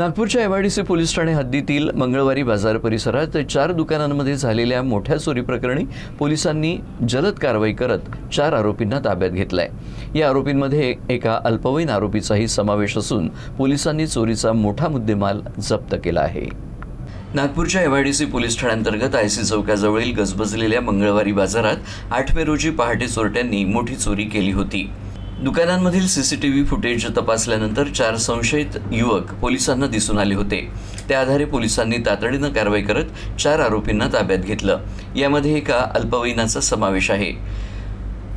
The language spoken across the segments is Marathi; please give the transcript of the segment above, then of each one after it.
नागपूरच्या एमआयडीसी पोलीस ठाणे हद्दीतील मंगळवारी बाजार परिसरात 4 दुकानांमध्ये झालेल्या मोठ्या चोरी प्रकरणी पोलिसांनी जलद कारवाई करत 4 आरोपींना ताब्यात घेतलाय। या आरोपींमध्ये एका अल्पवयीन आरोपीचाही समावेश असून पोलिसांनी चोरीचा मोठा मुद्देमाल जप्त केला आहे। नागपूरच्या एमआयडीसी पोलीस ठाण्याअंतर्गत आयसी चौकाजवळील गजबजलेल्या मंगळवारी बाजारात 8 मे रोजी पहाटे चोरट्यांनी मोठी चोरी केली होती। दुकानांमधील सीसीटीव्ही फुटेज तपासल्यानंतर 4 संशयित युवक पोलिसांना दिसून आले होते। त्या आधारे पोलिसांनी तातडीनं कारवाई करत 4 आरोपींना ताब्यात घेतलं। यामध्ये एका अल्पवयीनाचा समावेश आहे।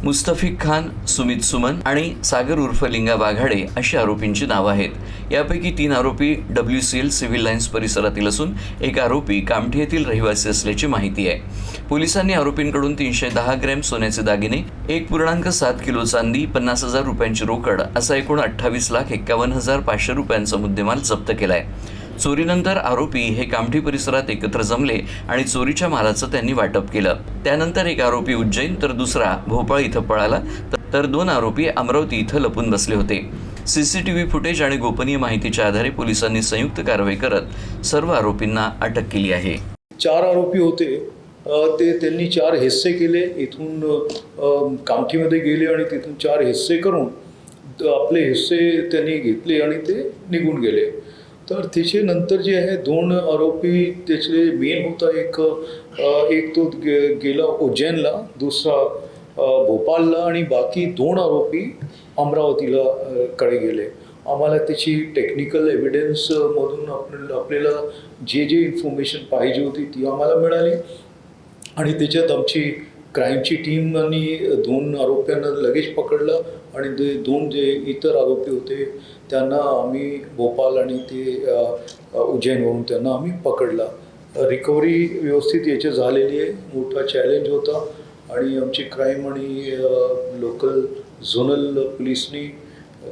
मुस्तफिक खान, सुमित सुमन आणि सागर उर्फ लिंगा वाघाडे अशी आरोपींची नावं आहेत। यापैकी 3 आरोपी WCL सिव्हिल लाईन्स परिसरातील असून एक आरोपी कामठी येथील रहिवासी असल्याची माहिती आहे। पोलिसांनी आरोपींकडून 310 ग्रॅम सोन्याचे दागिने, 1.7 किलो चांदी, 50,000 रुपयांची रोकड असा एकूण 28,51,500 रुपयांचा मुद्देमाल जप्त केलाय। चोरीनंतर आरोपी हे कामठी परिसरात एकत्र जमले आणि चोरीच्या मालाचं त्यांनी वाटप केलं। त्यानंतर एक आरोपी उज्जैन तर दुसरा भोपाळ इथं पळाला, तर 2 आरोपी अमरावती इथं लपून बसले होते। सीसीटीव्ही फुटेज आणि गोपनीय माहितीच्या आधारे पोलिसांनी संयुक्त कारवाई करत सर्व आरोपींना अटक केली आहे। 4 आरोपी होते। त्यांनी 4 हिस्से केले। इथून कामठीमध्ये गेले आणि तिथून 4 हिस्से करून आपले हिस्से त्यांनी घेतले आणि ते निघून गेले। तर त्याचे नंतर जे आहे 2 आरोपी त्याचे मेन होता, एक तो गेला उज्जैनला, दुसरा भोपाळला आणि बाकी 2 आरोपी अमरावतीला कडे गेले। आम्हाला त्याची टेक्निकल एव्हिडन्स मधून आपल्याला जे इन्फॉर्मेशन पाहिजे होती ती आम्हाला मिळाली आणि त्याच्यात आमची क्राईमची टीम आणि 2 आरोप्यांना लगेच पकडलं आणि ते 2 जे इतर आरोपी होते त्यांना आम्ही भोपाळ आणि ते उज्जैनवरून त्यांना आम्ही पकडला। रिकव्हरी व्यवस्थित याची झालेली आहे। मोठा चॅलेंज होता आणि आमची क्राईम आणि लोकल झोनल पोलिसनी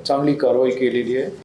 चांगली कारवाई केलेली आहे।